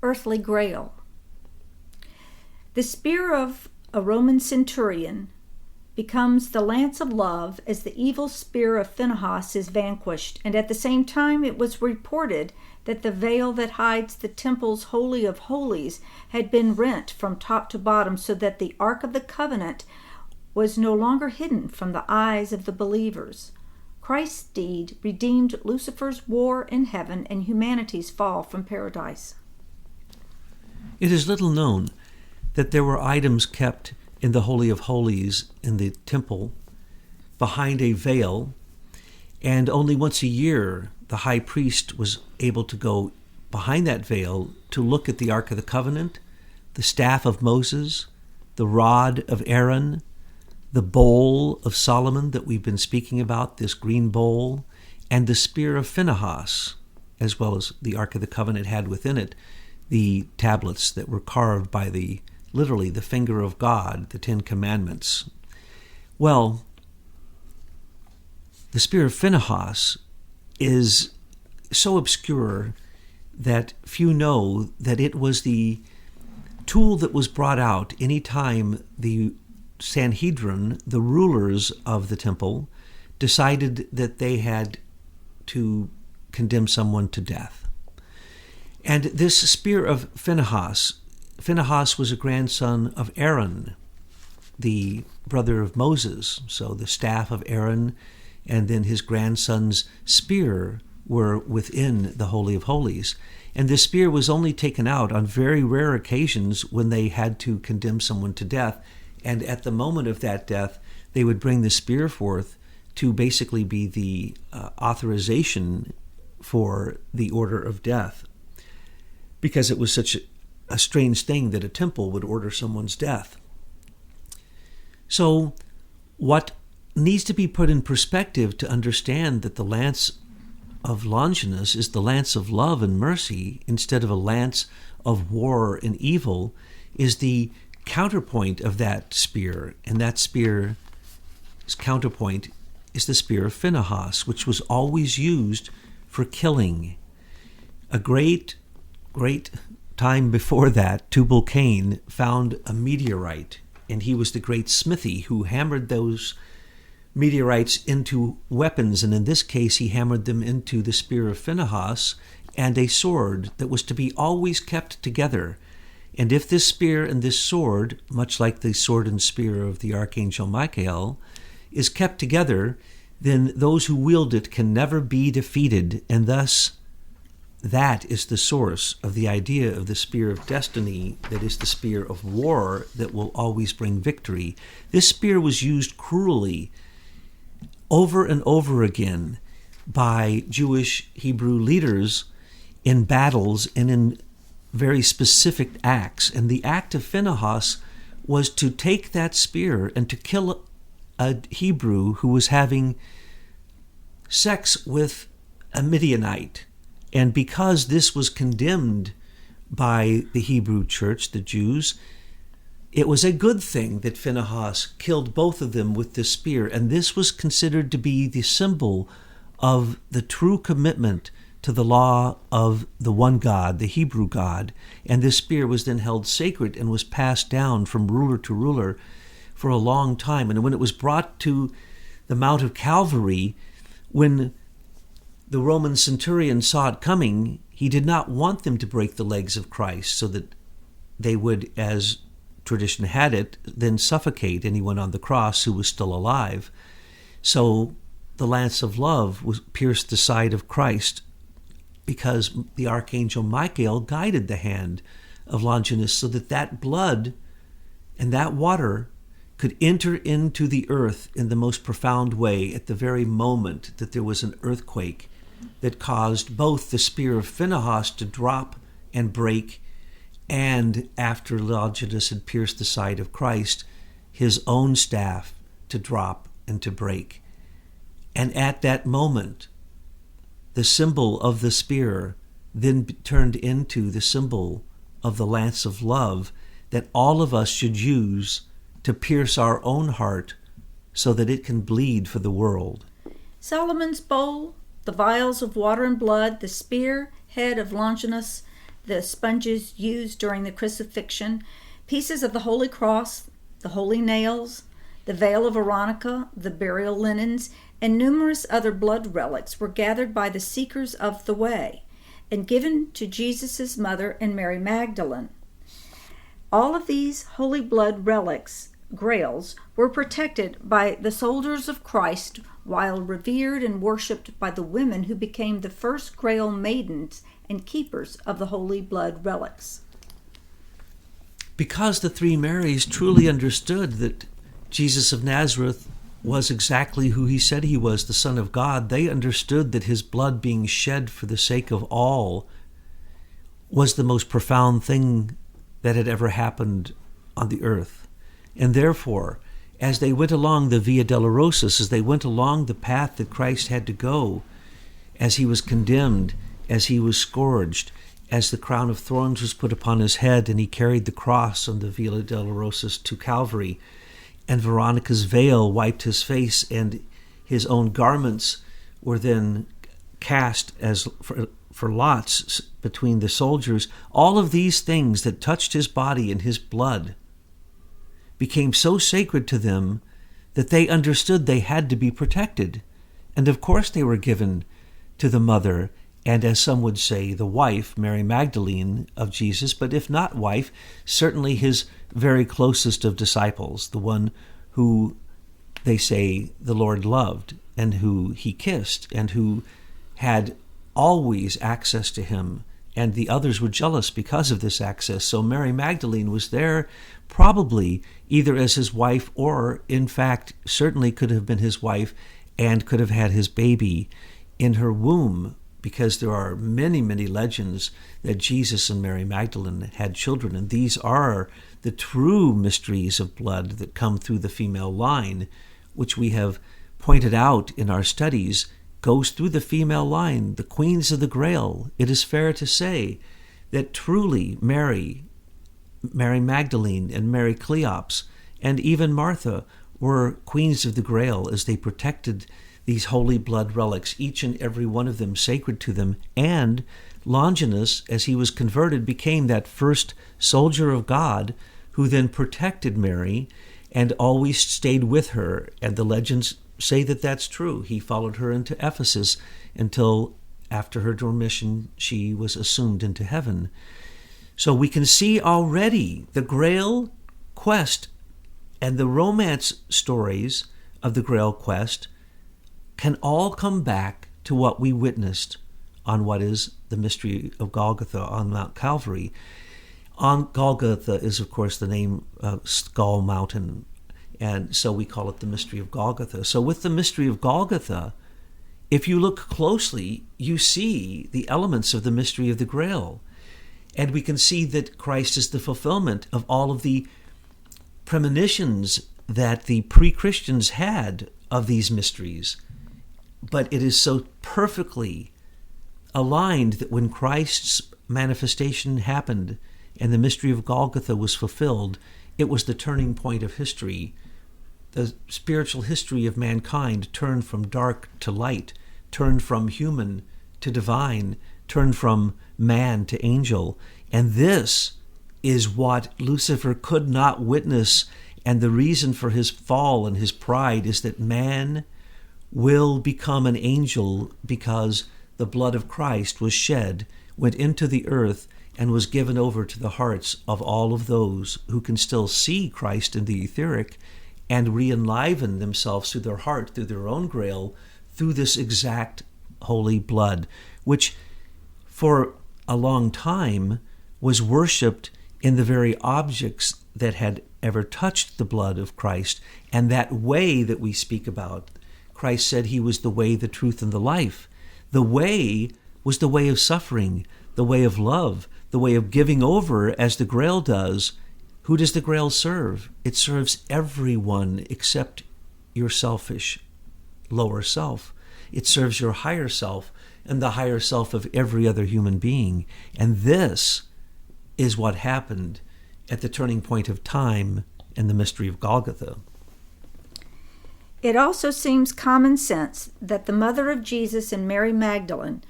earthly Grail. The spear of a Roman centurion becomes the lance of love as the evil spear of Phinehas is vanquished, and at the same time it was reported that the veil that hides the temple's Holy of Holies had been rent from top to bottom, so that the Ark of the Covenant was no longer hidden from the eyes of the believers. Christ's deed redeemed Lucifer's war in heaven and humanity's fall from paradise. It is little known that there were items kept in the Holy of Holies in the temple behind a veil, and only once a year the high priest was able to go behind that veil to look at the Ark of the Covenant, the staff of Moses, the rod of Aaron, the bowl of Solomon that we've been speaking about, this green bowl, and the spear of Phinehas, as well as the Ark of the Covenant had within it the tablets that were carved by literally the finger of God, the Ten Commandments. Well, the spear of Phinehas is so obscure that few know that it was the tool that was brought out any time the Sanhedrin, the rulers of the temple, decided that they had to condemn someone to death. And this spear of Phinehas was a grandson of Aaron, the brother of Moses. So the staff of Aaron and then his grandson's spear were within the Holy of Holies. And this spear was only taken out on very rare occasions when they had to condemn someone to death. And at the moment of that death, they would bring the spear forth to basically be the authorization for the order of death, because it was such a strange thing that a temple would order someone's death. So what needs to be put in perspective to understand that the lance of Longinus is the lance of love and mercy instead of a lance of war and evil is the counterpoint of that spear, and that spear's counterpoint is the spear of Phinehas, which was always used for killing. A great time before that, Tubal-Cain found a meteorite, and he was the great smithy who hammered those meteorites into weapons, and in this case he hammered them into the spear of Phinehas and a sword that was to be always kept together. And if this spear and this sword, much like the sword and spear of the Archangel Michael, is kept together, then those who wield it can never be defeated, and thus that is the source of the idea of the spear of destiny, that is the spear of war that will always bring victory. This spear was used cruelly over and over again by Jewish Hebrew leaders in battles and in very specific acts. And the act of Phinehas was to take that spear and to kill a Hebrew who was having sex with a Midianite. And because this was condemned by the Hebrew church, the Jews, it was a good thing that Phinehas killed both of them with the spear. And this was considered to be the symbol of the true commitment to the law of the one God, the Hebrew God. And this spear was then held sacred and was passed down from ruler to ruler for a long time. And when it was brought to the Mount of Calvary, when the Roman centurion saw it coming, he did not want them to break the legs of Christ so that they would, as tradition had it, then suffocate anyone on the cross who was still alive. So the lance of love was pierced the side of Christ because the Archangel Michael guided the hand of Longinus so that that blood and that water could enter into the earth in the most profound way at the very moment that there was an earthquake that caused both the spear of Phinehas to drop and break, and after Longinus had pierced the side of Christ, his own staff to drop and to break. And at that moment, the symbol of the spear then turned into the symbol of the lance of love that all of us should use to pierce our own heart so that it can bleed for the world. Solomon's bowl, the vials of water and blood, the spear head of Longinus, the sponges used during the crucifixion, pieces of the Holy Cross, the holy nails, the veil of Veronica, the burial linens, and numerous other blood relics were gathered by the seekers of the way and given to Jesus' mother and Mary Magdalene. All of these holy blood relics, grails, were protected by the soldiers of Christ while revered and worshipped by the women who became the first Grail maidens and keepers of the holy blood relics. Because the three Marys truly understood that Jesus of Nazareth was exactly who he said he was, the Son of God, they understood that his blood being shed for the sake of all was the most profound thing that had ever happened on the earth. And therefore, as they went along the Via Dolorosa, as they went along the path that Christ had to go, as he was condemned, as he was scourged, as the crown of thorns was put upon his head, and he carried the cross on the Via Dolorosa to Calvary, and Veronica's veil wiped his face, and his own garments were then cast as for lots between the soldiers. All of these things that touched his body and his blood became so sacred to them that they understood they had to be protected. And of course they were given to the mother, and as some would say, the wife, Mary Magdalene of Jesus, but if not wife, certainly his very closest of disciples, the one who they say the Lord loved and who he kissed and who had always access to him, and the others were jealous because of this access. So Mary Magdalene was there probably either as his wife or, in fact, certainly could have been his wife and could have had his baby in her womb, because there are many, many legends that Jesus and Mary Magdalene had children, and these are the true mysteries of blood that come through the female line, which we have pointed out in our studies goes through the female line, the queens of the Grail. It is fair to say that truly Mary Magdalene and Mary Cleops and even Martha were queens of the Grail as they protected these holy blood relics, each and every one of them sacred to them. And Longinus, as he was converted, became that first soldier of God who then protected Mary and always stayed with her. And the legends say that that's true. He followed her into Ephesus until after her dormition she was assumed into heaven. So we can see already the Grail quest and the romance stories of the Grail quest can all come back to what we witnessed on what is the mystery of Golgotha on Mount Calvary. On Golgotha is, of course, the name of Skull Mountain, and so we call it the mystery of Golgotha. So with the mystery of Golgotha, if you look closely, you see the elements of the mystery of the Grail. And we can see that Christ is the fulfillment of all of the premonitions that the pre-Christians had of these mysteries. But it is so perfectly aligned that when Christ's manifestation happened and the mystery of Golgotha was fulfilled, it was the turning point of history. The spiritual history of mankind turned from dark to light, turned from human to divine, turned from man to angel. And this is what Lucifer could not witness. And the reason for his fall and his pride is that man will become an angel because the blood of Christ was shed, went into the earth, and was given over to the hearts of all of those who can still see Christ in the etheric and re-enliven themselves through their heart, through their own Grail, through this exact holy blood, which for a long time was worshipped in the very objects that had ever touched the blood of Christ. And that way that we speak about, Christ said he was the way, the truth, and the life. The way was the way of suffering, the way of love, the way of giving over as the Grail does. Who does the Grail serve? It serves everyone except your selfish lower self. It serves your higher self and the higher self of every other human being. And this is what happened at the turning point of time and the mystery of Golgotha. It also seems common sense that the mother of Jesus and Mary Magdalene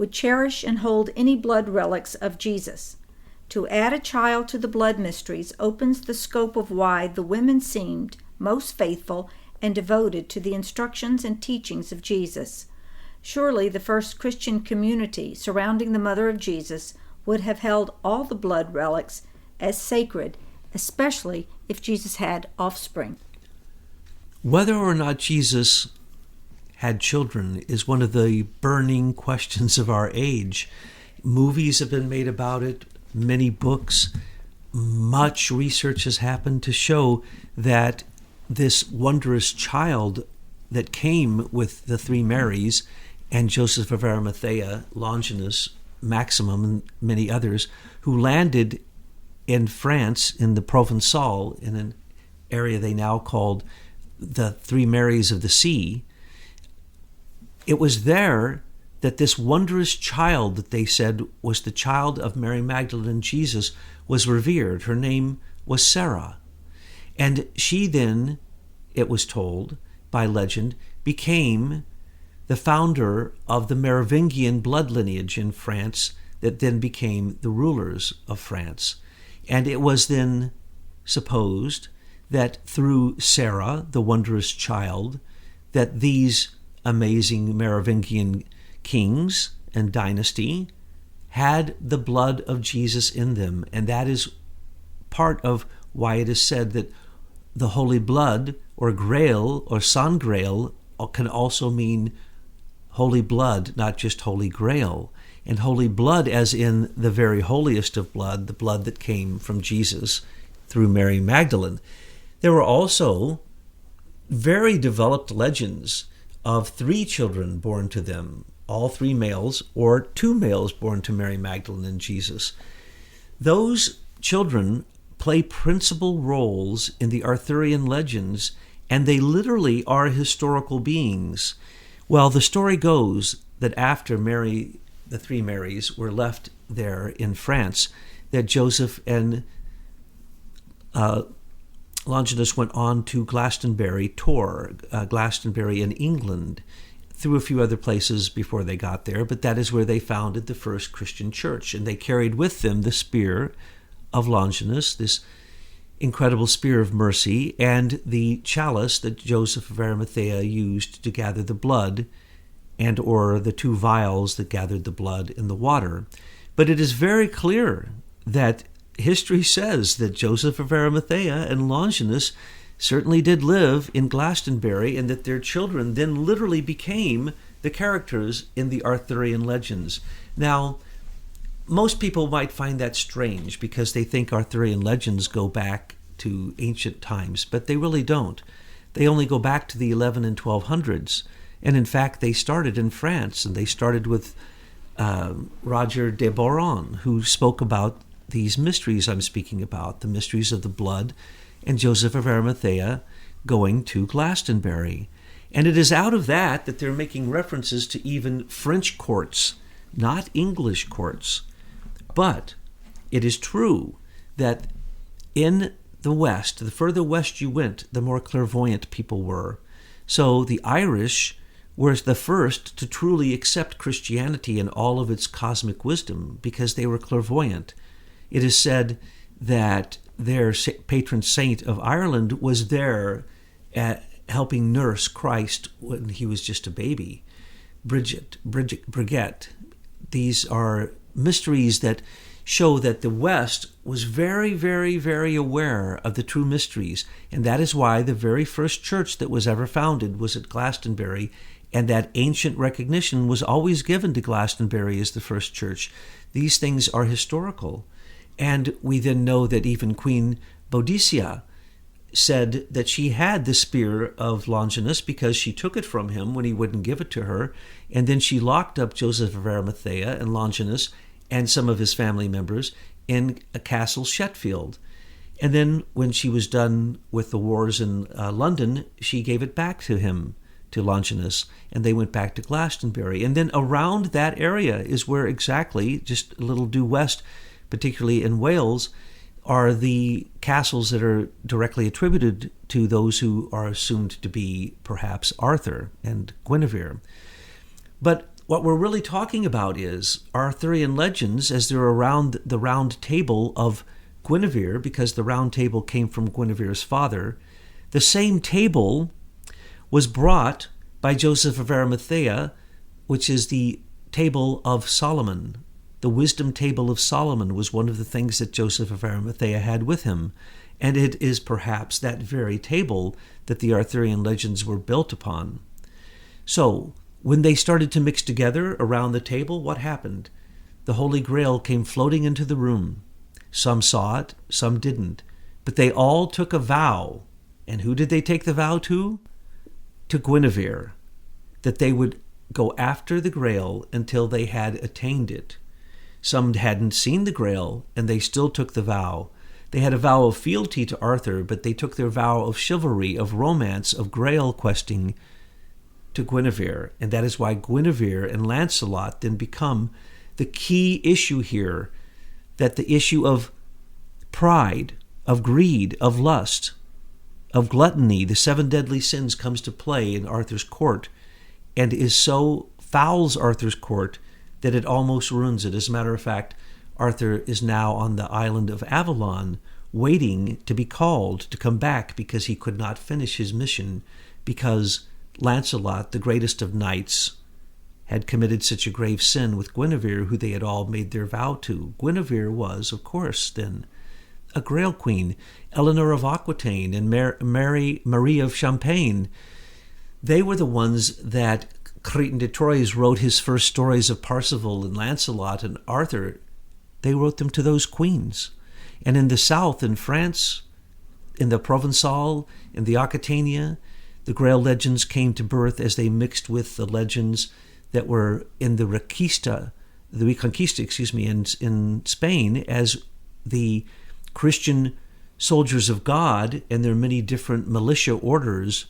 would cherish and hold any blood relics of Jesus. To add a child to the blood mysteries opens the scope of why the women seemed most faithful and devoted to the instructions and teachings of Jesus. Surely the first Christian community surrounding the mother of Jesus would have held all the blood relics as sacred, especially if Jesus had offspring. Whether or not Jesus had children is one of the burning questions of our age. Movies have been made about it, many books, much research has happened to show that this wondrous child that came with the three Marys and Joseph of Arimathea, Longinus, Maximum, and many others, who landed in France in the Provençal, in an area they now called the Three Marys of the Sea. It was there that this wondrous child that they said was the child of Mary Magdalene and Jesus was revered. Her name was Sarah. And she then, it was told by legend, became the founder of the Merovingian blood lineage in France that then became the rulers of France. And it was then supposed that through Sarah, the wondrous child, that these amazing Merovingian kings and dynasty had the blood of Jesus in them. And that is part of why it is said that the holy blood, or Grail, or San Grail, can also mean holy blood, not just holy Grail. And holy blood as in the very holiest of blood, the blood that came from Jesus through Mary Magdalene. There were also very developed legends of 3 children born to them, all 3 males, or 2 males born to Mary Magdalene and Jesus. Those children play principal roles in the Arthurian legends, and they literally are historical beings. Well, the story goes that after Mary, the 3 Marys, were left there in France, that Joseph and Longinus went on to Glastonbury, Glastonbury in England, through a few other places before they got there, but that is where they founded the first Christian church. And they carried with them the spear of Longinus, this incredible spear of mercy, and the chalice that Joseph of Arimathea used to gather the blood, and or the 2 vials that gathered the blood in the water. But it is very clear that history says that Joseph of Arimathea and Longinus certainly did live in Glastonbury, and that their children then literally became the characters in the Arthurian legends. Now, most people might find that strange because they think Arthurian legends go back to ancient times, but they really don't. They only go back to the 11 and 1200s. And in fact, they started in France, and they started with Roger de Boron, who spoke about these mysteries I'm speaking about, the mysteries of the blood, and Joseph of Arimathea going to Glastonbury. And it is out of that that they're making references to even French courts, not English courts. But it is true that in the West, the further west you went, the more clairvoyant people were. So the Irish were the first to truly accept Christianity in all of its cosmic wisdom because they were clairvoyant. It is said that their patron saint of Ireland was there at helping nurse Christ when he was just a baby. Brigitte. These are mysteries that show that the West was very, very, very aware of the true mysteries. And that is why the very first church that was ever founded was at Glastonbury. And that ancient recognition was always given to Glastonbury as the first church. These things are historical. And we then know that even Queen Boadicea said that she had the spear of Longinus because she took it from him when he wouldn't give it to her. And then she locked up Joseph of Arimathea and Longinus and some of his family members in a castle Shetfield. And then when she was done with the wars in London, she gave it back to him, to Longinus, and they went back to Glastonbury. And then around that area is where exactly, just a little due west, particularly in Wales, are the castles that are directly attributed to those who are assumed to be perhaps Arthur and Guinevere. But what we're really talking about is Arthurian legends as they're around the round table of Guinevere, because the round table came from Guinevere's father. The same table was brought by Joseph of Arimathea, which is the table of Solomon. The wisdom table of Solomon was one of the things that Joseph of Arimathea had with him. And it is perhaps that very table that the Arthurian legends were built upon. So, when they started to mix together around the table, what happened? The Holy Grail came floating into the room. Some saw it, some didn't. But they all took a vow. And who did they take the vow to? To Guinevere. That they would go after the Grail until they had attained it. Some hadn't seen the Grail, and they still took the vow. They had a vow of fealty to Arthur, but they took their vow of chivalry, of romance, of Grail questing to Guinevere. And that is why Guinevere and Lancelot then become the key issue here, that the issue of pride, of greed, of lust, of gluttony, the 7 deadly sins, comes to play in Arthur's court, and is so fouls Arthur's court that it almost ruins it. As a matter of fact, Arthur is now on the island of Avalon, waiting to be called to come back because he could not finish his mission, because Lancelot, the greatest of knights, had committed such a grave sin with Guinevere, who they had all made their vow to. Guinevere was, of course, then a Grail queen. Eleanor of Aquitaine and Marie of Champagne, they were the ones that Creton de Troyes wrote his first stories of Parsifal and Lancelot and Arthur. They wrote them to those queens. And in the south, in France, in the Provençal, in the Aquitania, the Grail legends came to birth as they mixed with the legends that were in the Reconquista, in Spain, as the Christian soldiers of God and their many different militia orders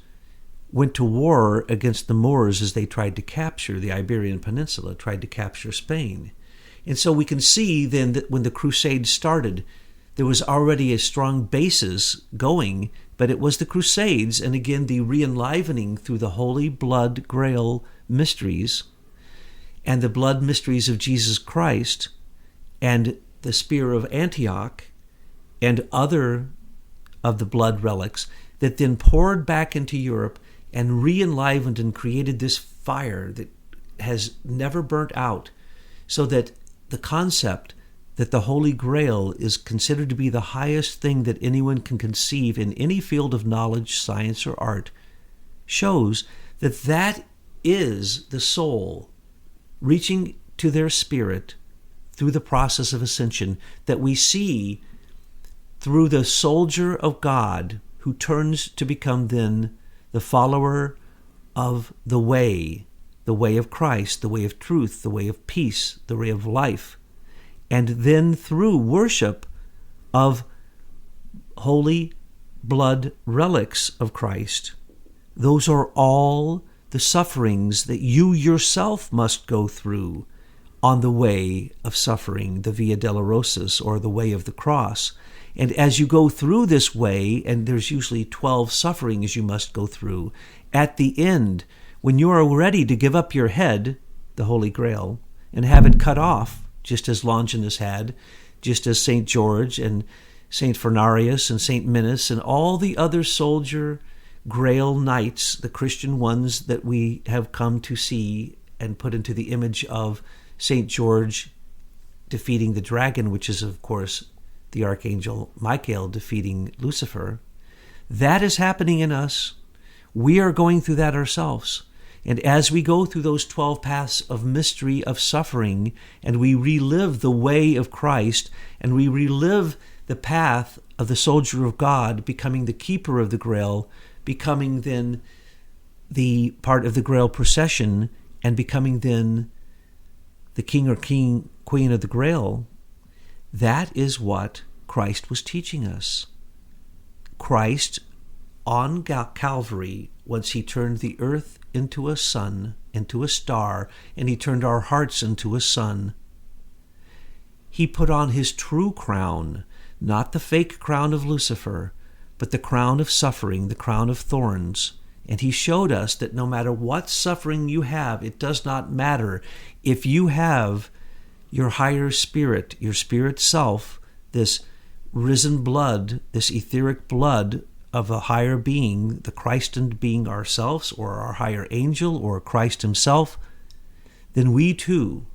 went to war against the Moors as they tried to capture the Iberian Peninsula, tried to capture Spain. And so we can see then that when the Crusades started, there was already a strong basis going, but it was the Crusades, and again the re-enlivening through the Holy Blood Grail mysteries and the blood mysteries of Jesus Christ and the Spear of Antioch and other of the blood relics that then poured back into Europe and re-enlivened and created this fire that has never burnt out, so that the concept that the Holy Grail is considered to be the highest thing that anyone can conceive in any field of knowledge, science, or art shows that that is the soul reaching to their spirit through the process of ascension, that we see through the soldier of God who turns to become then the follower of the way of Christ, the way of truth, the way of peace, the way of life. And then through worship of holy blood relics of Christ, those are all the sufferings that you yourself must go through on the way of suffering, the Via Dolorosa, or the way of the cross. And as you go through this way, and there's usually 12 sufferings you must go through, at the end, when you are ready to give up your head, the Holy Grail, and have it cut off, just as Longinus had, just as St. George and St. Fernarius and St. Minus and all the other soldier Grail knights, the Christian ones that we have come to see and put into the image of St. George defeating the dragon, which is, of course, the Archangel Michael defeating Lucifer. That is happening in us. We are going through that ourselves. And as we go through those 12 paths of mystery of suffering, and we relive the way of Christ, and we relive the path of the soldier of God, becoming the keeper of the Grail, becoming then the part of the Grail procession, and becoming then the king or queen of the Grail, that is what Christ was teaching us. Christ on Calvary, once he turned the earth into a sun, into a star, and he turned our hearts into a sun, he put on his true crown, not the fake crown of Lucifer, but the crown of suffering, the crown of thorns, And he showed us that no matter what suffering you have, it does not matter. If you have your higher spirit, your spirit self, this risen blood, this etheric blood of a higher being, the Christed being ourselves, or our higher angel, or Christ himself, then we too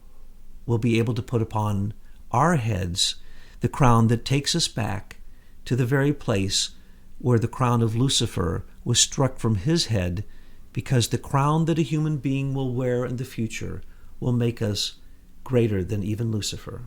will be able to put upon our heads the crown that takes us back to the very place where the crown of Lucifer was struck from his head, because the crown that a human being will wear in the future will make us greater than even Lucifer.